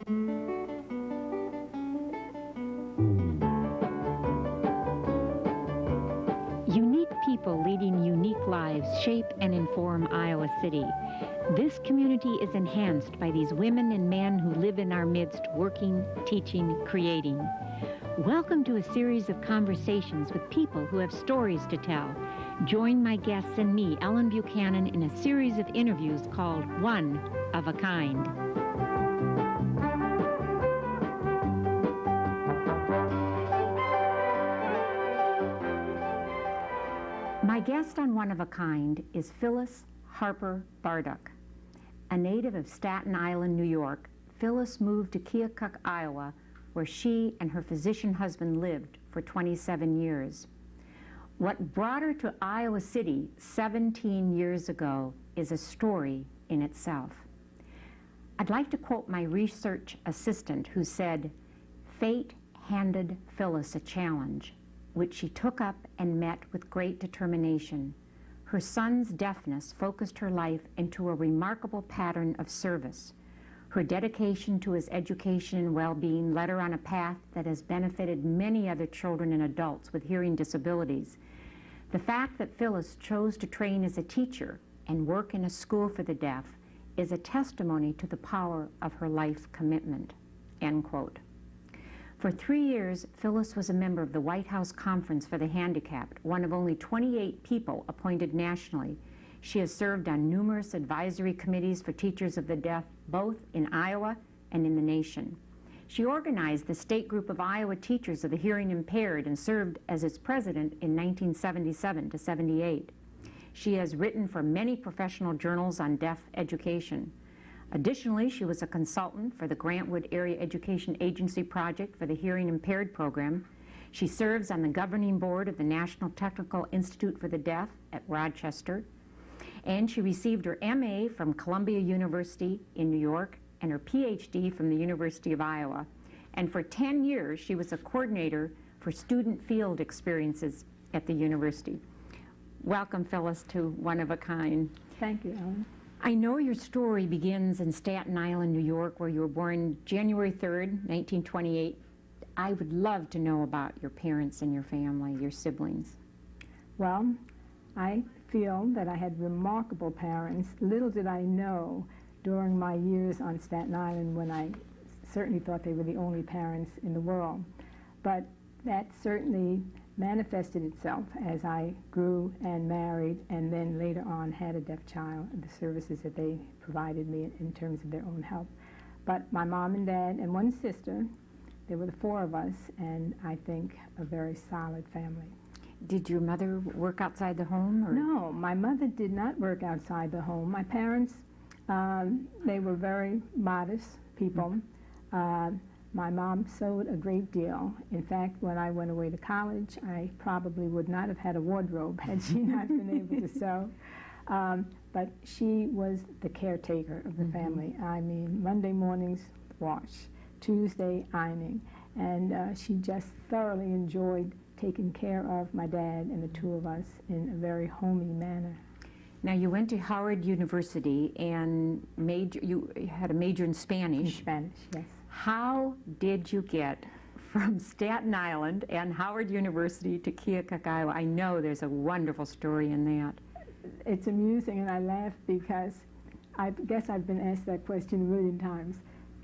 Unique people leading unique lives shape and inform Iowa City. This community is enhanced by these women and men who live in our midst, working, teaching, creating. Welcome to a series of conversations with people who have stories to tell. Join my guests and me, Ellen Buchanan, in a series of interviews called One of a Kind. My guest on One of a Kind is Phyllis Harper Bardach. A native of Staten Island, New York, Phyllis moved to Keokuk, Iowa, where she and her physician husband lived for 27 years. What brought her to Iowa City 17 years ago is a story in itself. I'd like to quote my research assistant who said, "Fate handed Phyllis a challenge, which she took up and met with great determination. Her son's deafness focused her life into a remarkable pattern of service. Her dedication to his education and well-being led her on a path that has benefited many other children and adults with hearing disabilities. The fact that Phyllis chose to train as a teacher and work in a school for the deaf is a testimony to the power of her life commitment," end quote. For 3 years, Phyllis was a member of the White House Conference for the Handicapped, one of only 28 people appointed nationally. She has served on numerous advisory committees for teachers of the deaf, both in Iowa and in the nation. She organized the State Group of Iowa Teachers of the Hearing Impaired and served as its president in 1977 to 78. She has written for many professional journals on deaf education. Additionally, she was a consultant for the Grantwood Area Education Agency project for the Hearing Impaired program. She serves on the governing board of the National Technical Institute for the Deaf at Rochester. And she received her MA from Columbia University in New York and her PhD from the University of Iowa. And for 10 years, she was a coordinator for student field experiences at the university. Welcome, Phyllis, to One of a Kind. Thank you, Ellen. I know your story begins in Staten Island, New York, where you were born January 3rd, 1928. I would love to know about your parents and your family, your siblings. Well, I feel that I had remarkable parents. Little did I know during my years on Staten Island when I certainly thought they were the only parents in the world. But that certainly manifested itself as I grew and married and then later on had a deaf child, the services that they provided me in terms of their own help. But my mom and dad and one sister, there were the four of us, and I think a very solid family. Did your mother work outside the home? Or? No, my mother did not work outside the home. My parents, they were very modest people. My mom sewed a great deal. In fact, when I went away to college, I probably would not have had a wardrobe had she not been able to sew. But she was the caretaker of the family. I mean, Monday mornings, wash. Tuesday, ironing. And she just thoroughly enjoyed taking care of my dad and the two of us in a very homey manner. Now, you went to Howard University and you had a major in Spanish. In Spanish, yes. How did you get from Staten Island and Howard University to Keokuk, Iowa? I know there's a wonderful story in that. It's amusing, and I laugh because I guess I've been asked that question a million times.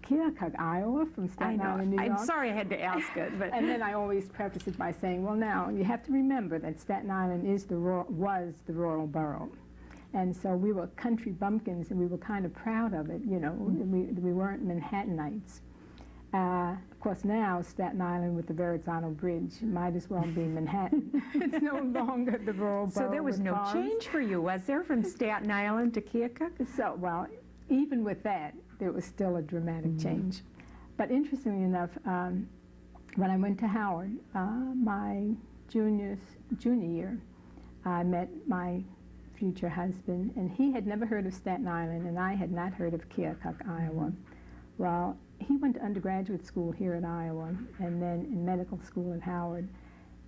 Keokuk, Iowa, from Staten Island, New York? I'm sorry I had to ask it. But and then I always preface it by saying, well, now, you have to remember that Staten Island was the rural borough. And so we were country bumpkins, and we were kind of proud of it, you know. We weren't Manhattanites. Of course, now Staten Island with the Verrazzano Bridge might as well be Manhattan. It's no longer the rural borough. So there was no change for you, was there, from Staten Island to Keokuk? So, well, even with that, there was still a dramatic change. But interestingly enough, when I went to Howard, my junior year, I met my future husband, and he had never heard of Staten Island, and I had not heard of Keokuk, Iowa. Well, he went to undergraduate school here at Iowa, and then in medical school at Howard.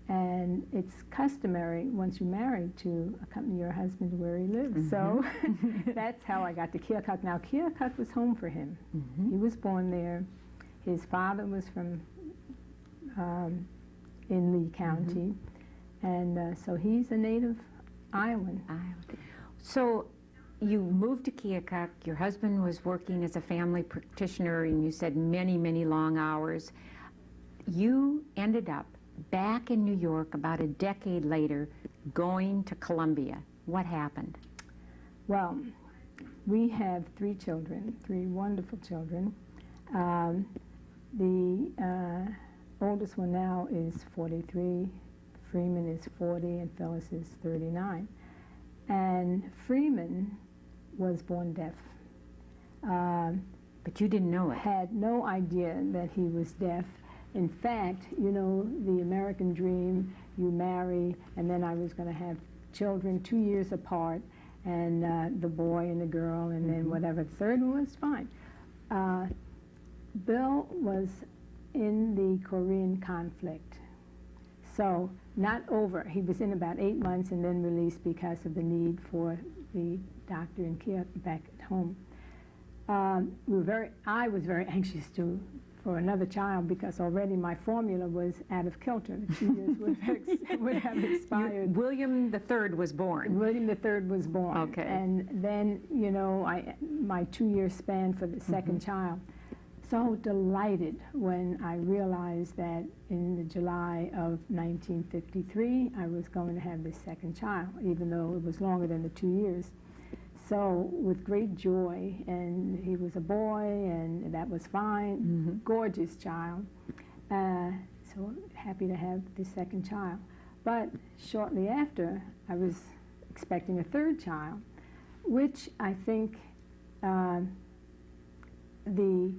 And it's customary, once you're married, to accompany your husband to where he lives. So that's how I got to Keokuk. Now, Keokuk was home for him. He was born there. His father was from in Lee County, and so he's a native Iowan. So you moved to Keokuk. Your husband was working as a family practitioner, and you said many, many long hours. You ended up back in New York about a decade later, going to Columbia. What happened? Well, we have 3 children, 3 wonderful children. The oldest one now is 43, Freeman is 40, and Phyllis is 39. And Freeman was born deaf. But you didn't know it. Had no idea that he was deaf. In fact, you know, the American dream, you marry, and then I was going to have children 2 years apart, and the boy and the girl, and then whatever. The third one was fine. Bill was in the Korean conflict. So, not over. He was in about 8 months and then released because of the need for the doctor in Kiev back at home. I was very anxious for another child because already my formula was out of kilter. The 2 years would have expired. William III was born. William III was born. Okay. And then, you know, my 2-year span for the second child. So delighted when I realized that in the July of 1953, I was going to have this second child, even though it was longer than the 2 years. So with great joy, and he was a boy, and that was fine, gorgeous child. So happy to have this second child. But shortly after, I was expecting a third child, which I think the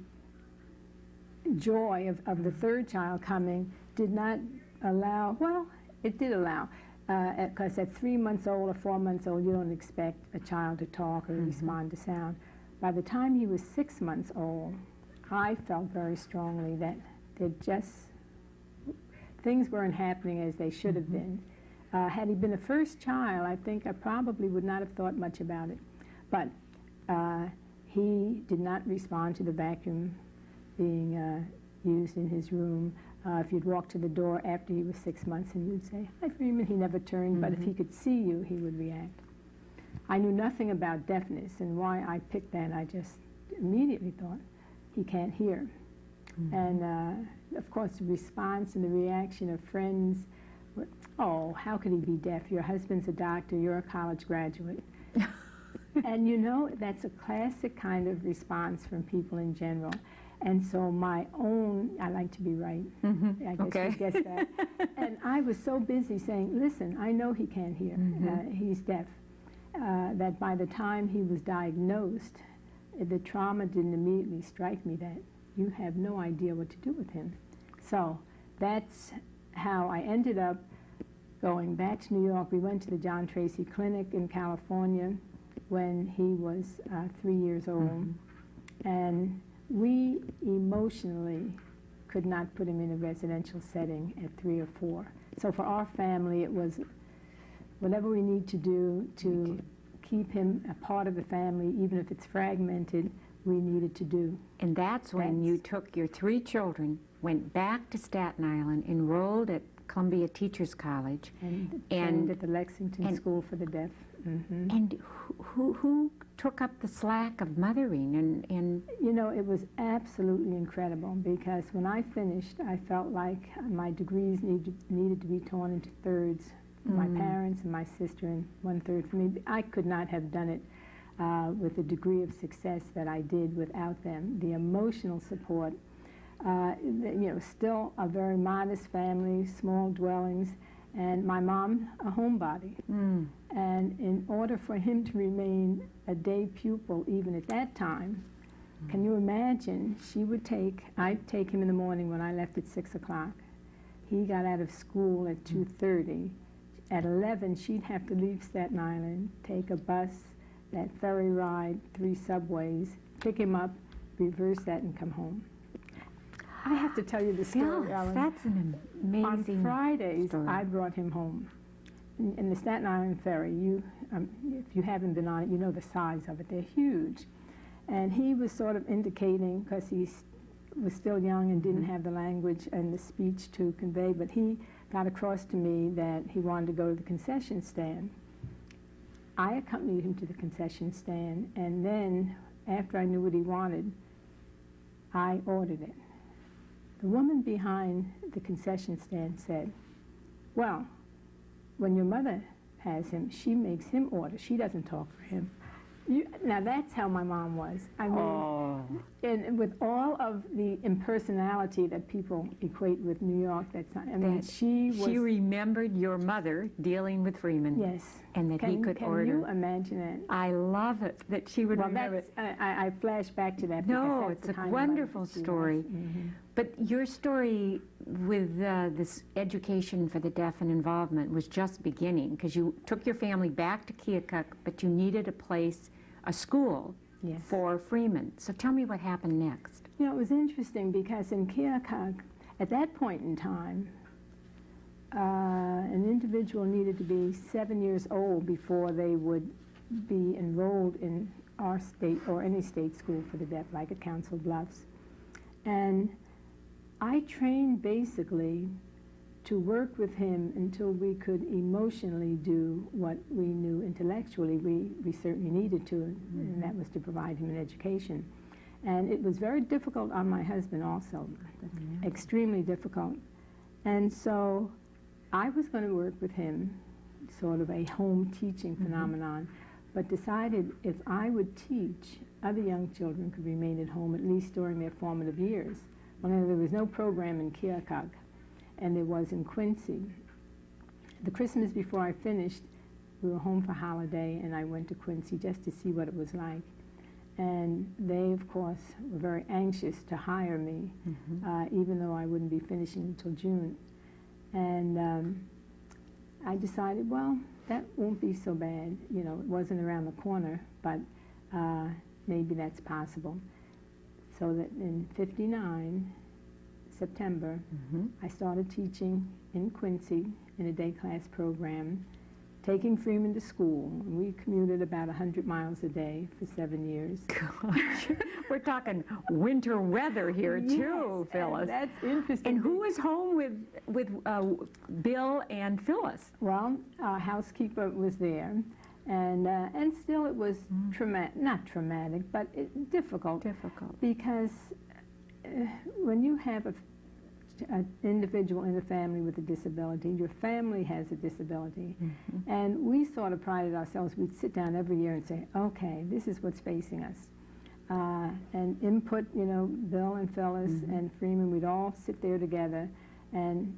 joy of the third child coming did not allow, well, it did allow, because at 3 months old or 4 months old, you don't expect a child to talk or respond to sound. By the time he was 6 months old, I felt very strongly that things weren't happening as they should have been. Had he been a first child, I think I probably would not have thought much about it. But he did not respond to the vacuum being used in his room. If you'd walk to the door after he was 6 months and you'd say, "Hi, Freeman," he never turned, but if he could see you, he would react. I knew nothing about deafness, and why I picked that, I just immediately thought, he can't hear. And of course, the response and the reaction of friends were, "Oh, how could he be deaf? Your husband's a doctor, you're a college graduate." And you know, that's a classic kind of response from people in general. And so my own, I like to be right. I guess you guessed that. And I was so busy saying, "Listen, I know he can't hear. He's deaf." That by the time he was diagnosed, the trauma didn't immediately strike me that you have no idea what to do with him. So that's how I ended up going back to New York. We went to the John Tracy Clinic in California when he was 3 years old. And we emotionally could not put him in a residential setting at 3 or 4. So for our family, it was whatever we need to do to keep him a part of the family, even if it's fragmented, we needed to do. And that's when you took your 3 children, went back to Staten Island, enrolled at Columbia Teachers College. And trained at the Lexington School for the Deaf. And who took up the slack of mothering? And you know, it was absolutely incredible, because when I finished, I felt like my degrees needed to be torn into thirds. My parents and my sister, and 1/3 for me. I could not have done it with the degree of success that I did without them. The emotional support, you know, still a very modest family, small dwellings, and my mom, a homebody. And in order for him to remain a day pupil, even at that time, can you imagine, I'd take him in the morning when I left at 6 o'clock. He got out of school at 2:30. At 11, she'd have to leave Staten Island, take a bus, that ferry ride, 3 subways, pick him up, reverse that, and come home. I have to tell you the story, Ellen. That's an amazing On Fridays, story. I brought him home. In the Staten Island ferry, if you haven't been on it, you know the size of it. They're huge. And he was sort of indicating, because he was still young and didn't have the language and the speech to convey, but he got across to me that he wanted to go to the concession stand. I accompanied him to the concession stand, and then, after I knew what he wanted, I ordered it. The woman behind the concession stand said, well, when your mother has him, she makes him order. She doesn't talk for him. Now that's how my mom was. I mean, and with all of the impersonality that people equate with New York, that's not, I mean, she remembered your mother dealing with Freeman. Yes. And that he could order. Can you imagine it? I love it, that she would remember it. I flash back to that. No, it's a wonderful story. Mm-hmm. But your story with this education for the deaf and involvement was just beginning, because you took your family back to Keokuk, but you needed a place, a school, yes, for Freeman. So tell me what happened next. You know, it was interesting because in Keokuk, at that point in time, an individual needed to be 7 years old before they would be enrolled in our state or any state school for the deaf, like at Council Bluffs. And I trained basically to work with him until we could emotionally do what we knew intellectually we certainly needed to, and that was to provide him an education. And it was very difficult on my husband also, extremely difficult. And so I was going to work with him, sort of a home teaching phenomenon, but decided if I would teach, other young children could remain at home at least during their formative years. Well, there was no program in Keokuk, and there was in Quincy. The Christmas before I finished, we were home for holiday, and I went to Quincy just to see what it was like. And they, of course, were very anxious to hire me, even though I wouldn't be finishing until June. And I decided, well, that won't be so bad. You know, it wasn't around the corner, but maybe that's possible. So that in '59, September, I started teaching in Quincy in a day class program, taking Freeman to school. We commuted about 100 miles a day for 7 years. Gosh, we're talking winter weather here too, Phyllis. That's interesting. And who was home with Bill and Phyllis? Well, our housekeeper was there, and still it was not traumatic, but difficult. Difficult. Because when you have an individual in the family with a disability, your family has a disability, and we sort of prided ourselves. We'd sit down every year and say, okay, this is what's facing us. And input, you know, Bill and Phyllis and Freeman, we'd all sit there together, and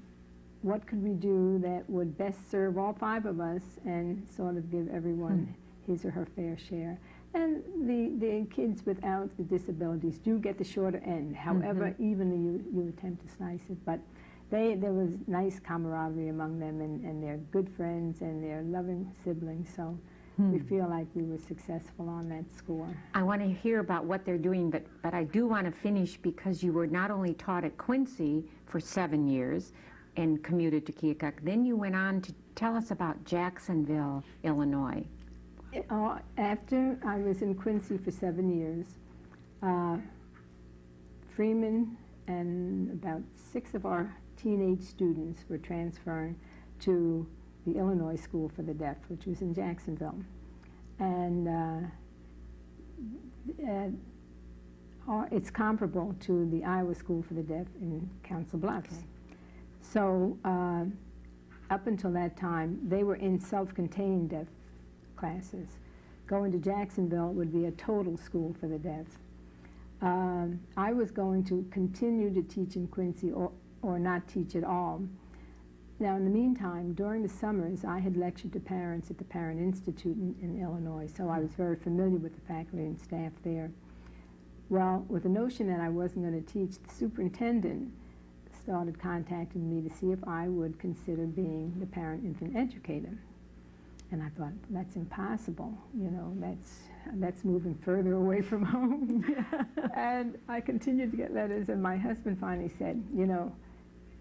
what could we do that would best serve all 5 of us and sort of give everyone his or her fair share. And the kids without the disabilities do get the shorter end, however evenly you attempt to slice it. But there was nice camaraderie among them, and they're good friends, and they're loving siblings. So we feel like we were successful on that score. I want to hear about what they're doing, but I do want to finish because you were not only taught at Quincy for 7 years and commuted to Keokuk, then you went on to tell us about Jacksonville, Illinois. After I was in Quincy for 7 years, Freeman and about 6 of our teenage students were transferring to the Illinois School for the Deaf, which was in Jacksonville. And it's comparable to the Iowa School for the Deaf in Council Bluffs. Okay. So up until that time, they were in self-contained deaf classes. Going to Jacksonville would be a total school for the deaf. I was going to continue to teach in Quincy or not teach at all. Now, in the meantime, during the summers, I had lectured to parents at the Parent Institute in Illinois, so I was very familiar with the faculty and staff there. Well, with the notion that I wasn't going to teach, the superintendent started contacting me to see if I would consider being the parent-infant educator. And I thought, that's impossible, you know, that's moving further away from home. And I continued to get letters, and my husband finally said, you know,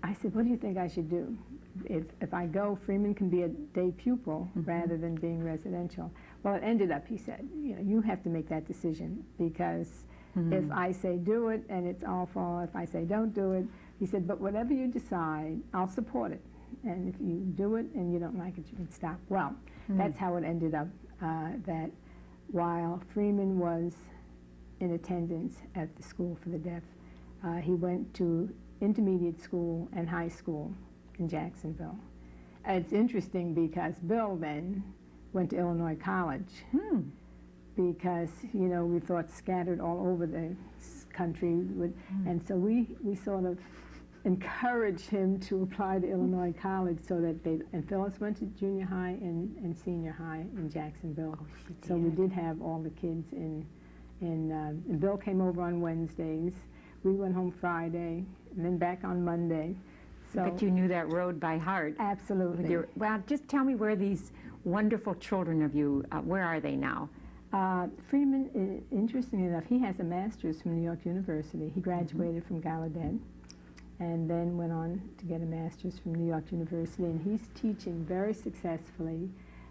I said, what do you think I should do? If I go, Freeman can be a day pupil rather than being residential. Well, it ended up, he said, you know, you have to make that decision, because If I say do it and it's awful, if I say don't do it, he said, but whatever you decide, I'll support it. And if you do it and you don't like it, you can stop. Well, that's how it ended up, that while Freeman was in attendance at the School for the Deaf, he went to intermediate school and high school in Jacksonville. It's interesting because Bill then went to Illinois College because, you know, we thought scattered all over the country. And so we sort of encouraged him to apply to Illinois College so that and Phyllis went to junior high and senior high in Jacksonville. Oh, she did. So we did have all the kids and Bill came over on Wednesdays. We went home Friday and then back on Monday. So But you knew that road by heart. absolutely. Well, just tell me where these wonderful children of you, where are they now? Freeman, interestingly enough, he has a master's from New York University. He graduated from Gallaudet and then went on to get a master's from New York University, and he's teaching very successfully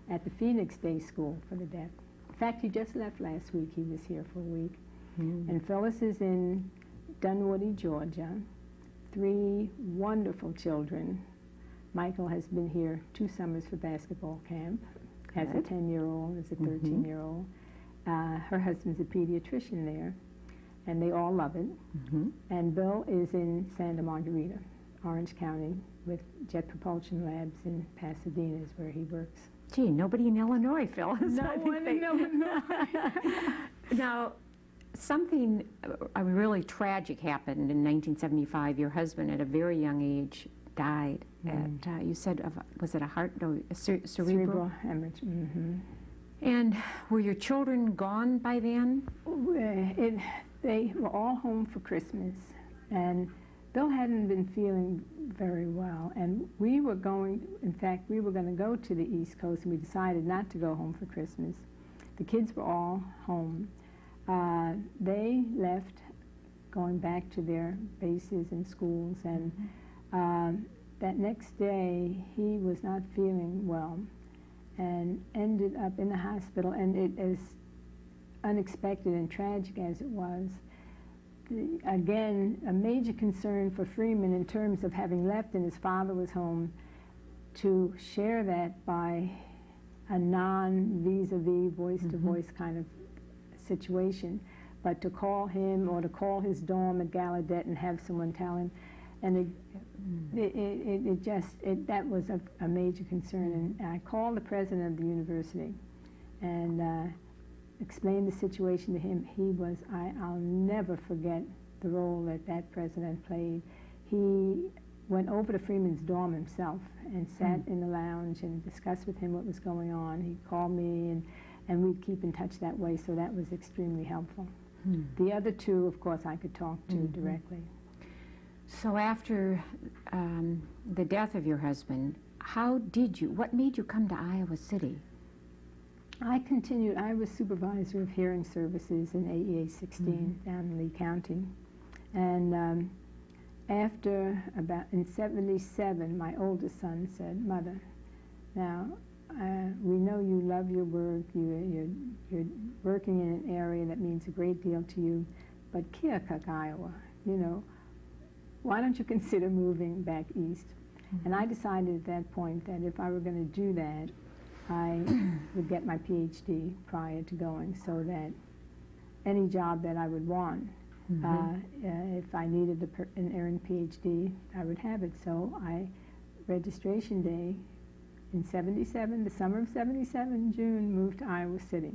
at the Phoenix Day School for the Deaf. In fact, he just left last week. He was here for a week. And Phyllis is in Dunwoody, Georgia. 3 wonderful children. Michael has been here 2 summers for basketball camp, has a 10-year-old, has a 13-year-old. Her husband's a pediatrician there, and they all love it. And Bill is in Santa Margarita, Orange County, with Jet Propulsion Labs in Pasadena is where he works. Gee, nobody in Illinois, Phyllis. No one in Illinois. Now, something really tragic happened in 1975. Your husband, at a very young age, died. At, you said, was it a heart, no, cerebral? Hemorrhage. And were your children gone by then? They were all home for Christmas, and Bill hadn't been feeling very well, and we were going, in fact, we were going to go to the East Coast, and we decided not to go home for Christmas. The kids were all home. They left, going back to their bases and schools, and that next day he was not feeling well and ended up in the hospital. And it, as unexpected and tragic as it was, again, a major concern for Freeman in terms of having left and his father was home, to share that by a non-vis-a-vis, voice-to-voice kind of situation, but to call him or to call his dorm at Gallaudet and have someone tell him, and that was a major concern. And I called the president of the university and explained the situation to him. He was, I'll never forget the role that president played. He went over to Freeman's dorm himself and sat in the lounge and discussed with him what was going on. He called me, and we'd keep in touch that way, so that was extremely helpful. The other 2, of course, I could talk to directly. So after the death of your husband, what made you come to Iowa City? I continued. I was supervisor of hearing services in AEA 16 down in Lee County. And after in 77, my oldest son said, "Mother, now we know you love your work. You're working in an area that means a great deal to you, but Keokuk, Iowa, you know, why don't you consider moving back east?" And I decided at that point that if I were going to do that, I would get my PhD prior to going, so that any job that I would want, if I needed an earned PhD, I would have it. So registration day in 77, the summer of 77, June, moved to Iowa City,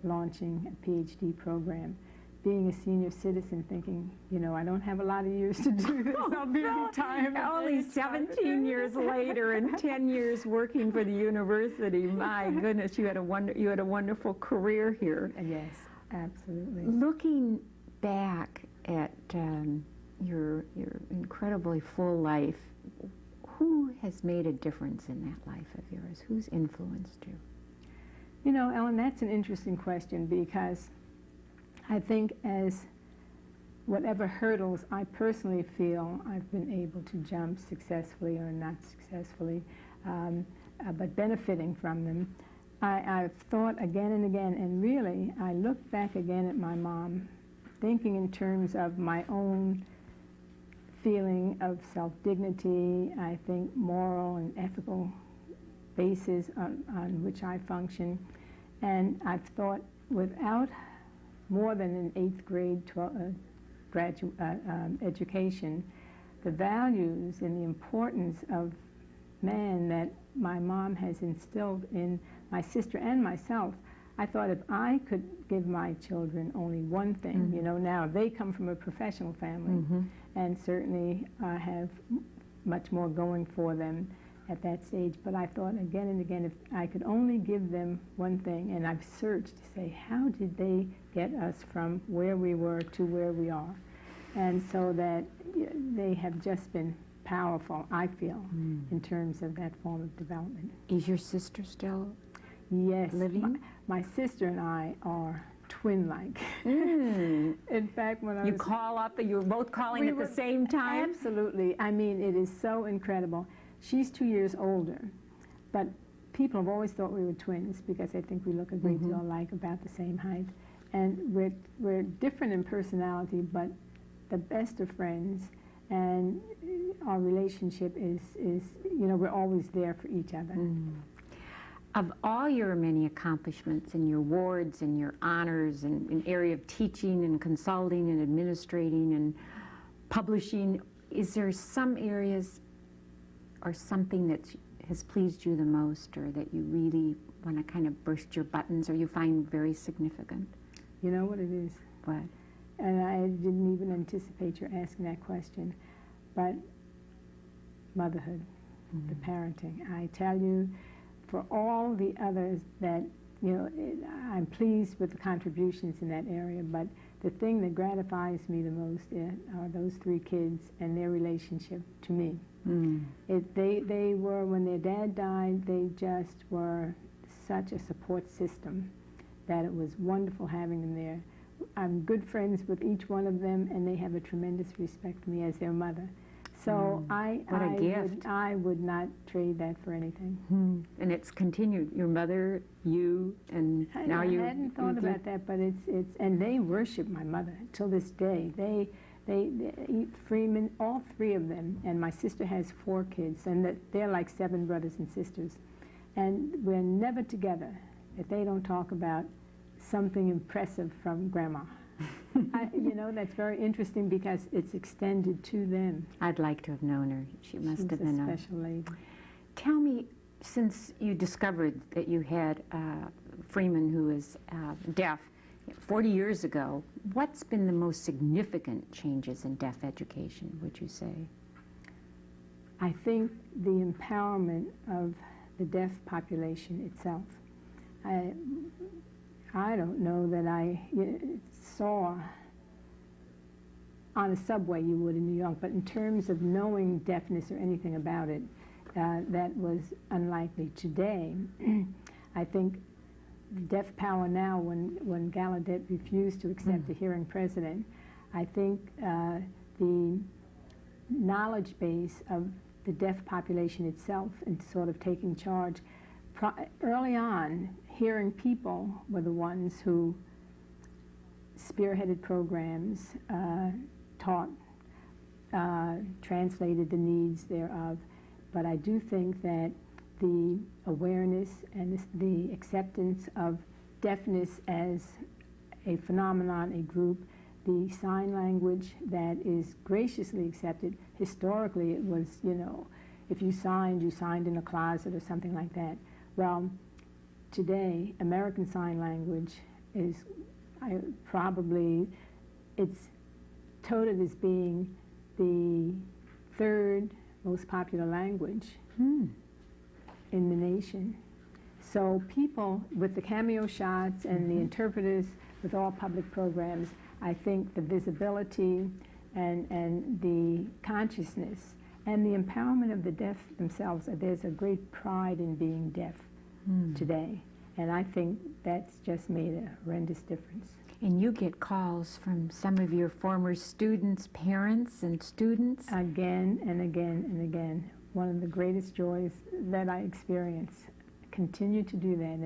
launching a PhD program. Being a senior citizen, thinking, you know, I don't have a lot of years to do this. I'll be retired. Only 17 years later and 10 years working for the university. My goodness, you had a wonderful career here. Yes, absolutely. Looking back at your incredibly full life, who has made a difference in that life of yours? Who's influenced you? You know, Ellen, that's an interesting question, because I think as whatever hurdles I personally feel I've been able to jump successfully or not successfully, but benefiting from them, I've thought again and again, and really, I look back again at my mom, thinking in terms of my own feeling of self-dignity, I think moral and ethical basis on which I function. And I've thought without more than an 8th grade education, the values and the importance of man that my mom has instilled in my sister and myself, I thought if I could give my children only one thing, you know, now they come from a professional family and certainly have much more going for them at that stage, but I thought again and again, if I could only give them one thing, and I've searched to say, how did they get us from where we were to where we are? And so that they have just been powerful, I feel, in terms of that form of development. Is your sister still Yes. living? My sister and I are twin-like. In fact, when I You was... call up, and you're both calling at the same time? Absolutely. I mean, it is so incredible. She's 2 years older, but people have always thought we were twins because I think we look a great deal alike, about the same height. And we're different in personality, but the best of friends. And our relationship is, you know, we're always there for each other. Of all your many accomplishments and your awards and your honors and in area of teaching and consulting and administrating and publishing, is there some areas or something that has pleased you the most, or that you really want to kind of burst your buttons, or you find very significant? You know what it is? What? And I didn't even anticipate your asking that question, but motherhood, the parenting. I tell you, for all the others that, you know, I'm pleased with the contributions in that area, but the thing that gratifies me the most are those 3 kids and their relationship to me. They were, when their dad died, they just were such a support system that it was wonderful having them there. I'm good friends with each one of them, and they have a tremendous respect for me as their mother. So What a gift. I would not trade that for anything. And it's continued. Your mother, you, and now you. I hadn't thought about that, but it's and they worship my mother till this day. They eat Freeman, all 3 of them, and my sister has 4 kids, and they're like 7 brothers and sisters, and we're never together if they don't talk about something impressive from Grandma. You know, that's very interesting because it's extended to them. I'd like to have known her. She must have been a special lady. Tell me, since you discovered that you had Freeman, who is deaf, 40 years ago, what's been the most significant changes in deaf education, would you say? I think the empowerment of the deaf population itself. I don't know that I saw on a subway you would in New York, but in terms of knowing deafness or anything about it, that was unlikely. Today, I think deaf power now, when Gallaudet refused to accept a hearing president, I think the knowledge base of the deaf population itself and sort of taking charge. Early on, hearing people were the ones who spearheaded programs, taught, translated the needs thereof. But I do think that the awareness and the acceptance of deafness as a phenomenon, a group, the sign language that is graciously accepted. Historically, it was, you know, if you signed in a closet or something like that. Well, today, American Sign Language is it's touted as being the 3rd most popular language in the nation. So people, with the cameo shots and the interpreters, with all public programs, I think the visibility and the consciousness and the empowerment of the deaf themselves, there's a great pride in being deaf today. And I think that's just made a horrendous difference. And you get calls from some of your former students, parents and students? Again and again and again. One of the greatest joys that I experience continue to do that.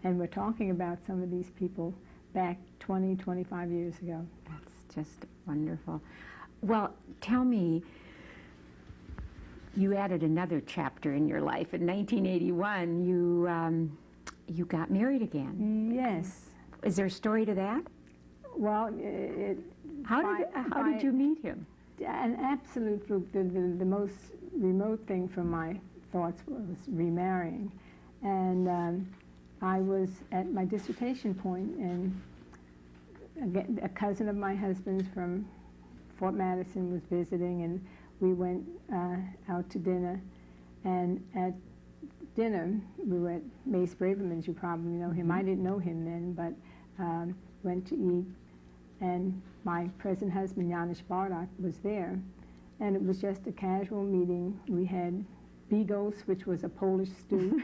And we're talking about some of these people back 20, 25 years ago. That's just wonderful. Well, tell me, you added another chapter in your life. In 1981, you got married again. Yes. Is there a story to that? Well, How did you meet him? An absolute fluke. The most remote thing from my thoughts was remarrying. And I was at my dissertation point, and again, a cousin of my husband's from Fort Madison was visiting, and we went out to dinner. And at dinner, we were at Mace Braverman's. You probably know him. I didn't know him then, but went to eat. And my present husband, Bardach, was there. And it was just a casual meeting. We had bigos, which was a Polish stew.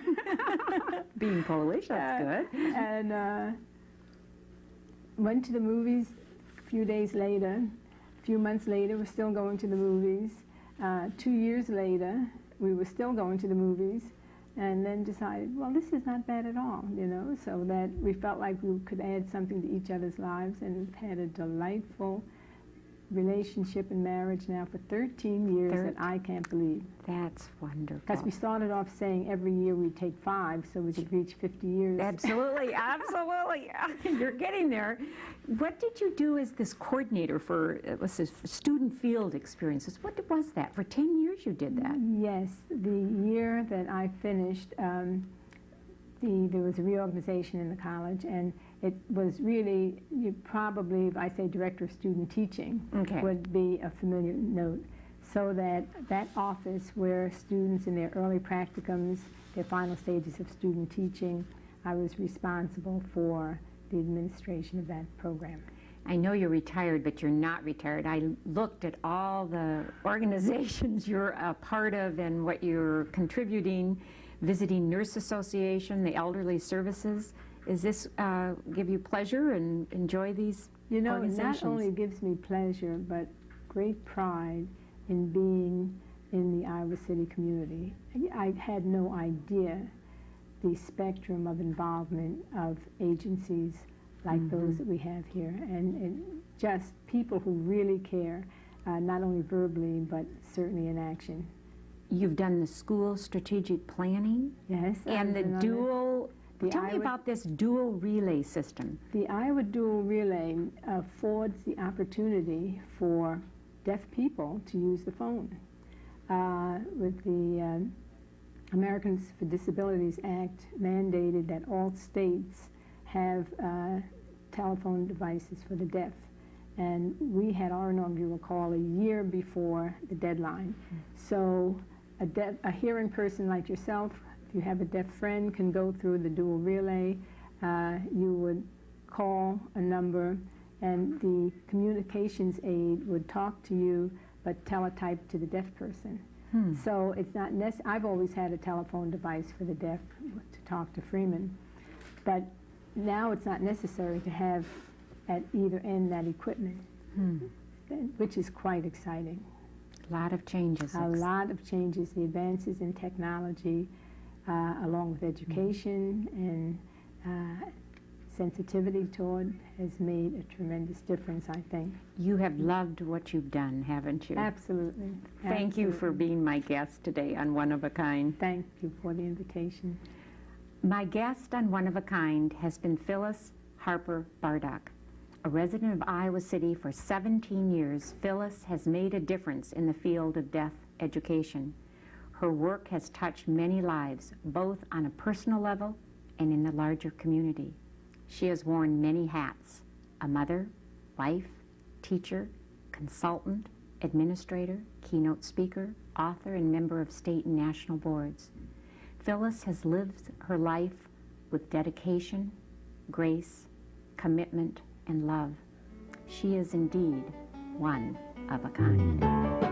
Being Polish, that's good. And went to the movies a few days later. A few months later, we're still going to the movies. 2 years later, we were still going to the movies. And then decided, well, this is not bad at all, you know, so that we felt like we could add something to each other's lives, and we've had a delightful relationship and marriage now for 13 years that I can't believe. That's wonderful. Because we started off saying every year we'd take 5 so we could reach 50 years. Absolutely, absolutely. You're getting there. What did you do as this coordinator for student field experiences? What was that? For 10 years you did that? Yes. The year that I finished, there was a reorganization in the college, and it was really, you probably, if I say director of student teaching, would be a familiar note. So that office where students in their early practicums, their final stages of student teaching, I was responsible for the administration of that program. I know you're retired, but you're not retired. I looked at all the organizations you're a part of and what you're contributing, visiting Nurse Association, the Elderly Services. Does this give you pleasure and enjoy these organizations? It not only gives me pleasure, but great pride in being in the Iowa City community. I had no idea the spectrum of involvement of agencies like those that we have here, and just people who really care, not only verbally, but certainly in action. You've done the school strategic planning? Yes. And the dual... Tell me about this dual relay system. The Iowa Dual Relay affords the opportunity for deaf people to use the phone. With the Americans with Disabilities Act mandated that all states have telephone devices for the deaf. And we had our inaugural call a year before the deadline. So a hearing person like yourself, if you have a deaf friend, can go through the dual relay. You would call a number, and the communications aide would talk to you, but teletype to the deaf person. So it's not necessary. I've always had a telephone device for the deaf to talk to Freeman, but now it's not necessary to have at either end that equipment, which is quite exciting. A lot of changes. A lot of changes. The advances in technology, along with education and sensitivity toward, has made a tremendous difference, I think. You have loved what you've done, haven't you? Absolutely. Thank you for being my guest today on One of a Kind. Thank you for the invitation. My guest on One of a Kind has been Phyllis Harper Bardach. A resident of Iowa City for 17 years, Phyllis has made a difference in the field of deaf education. Her work has touched many lives, both on a personal level and in the larger community. She has worn many hats: a mother, wife, teacher, consultant, administrator, keynote speaker, author, and member of state and national boards. Phyllis has lived her life with dedication, grace, commitment, and love. She is indeed one of a kind.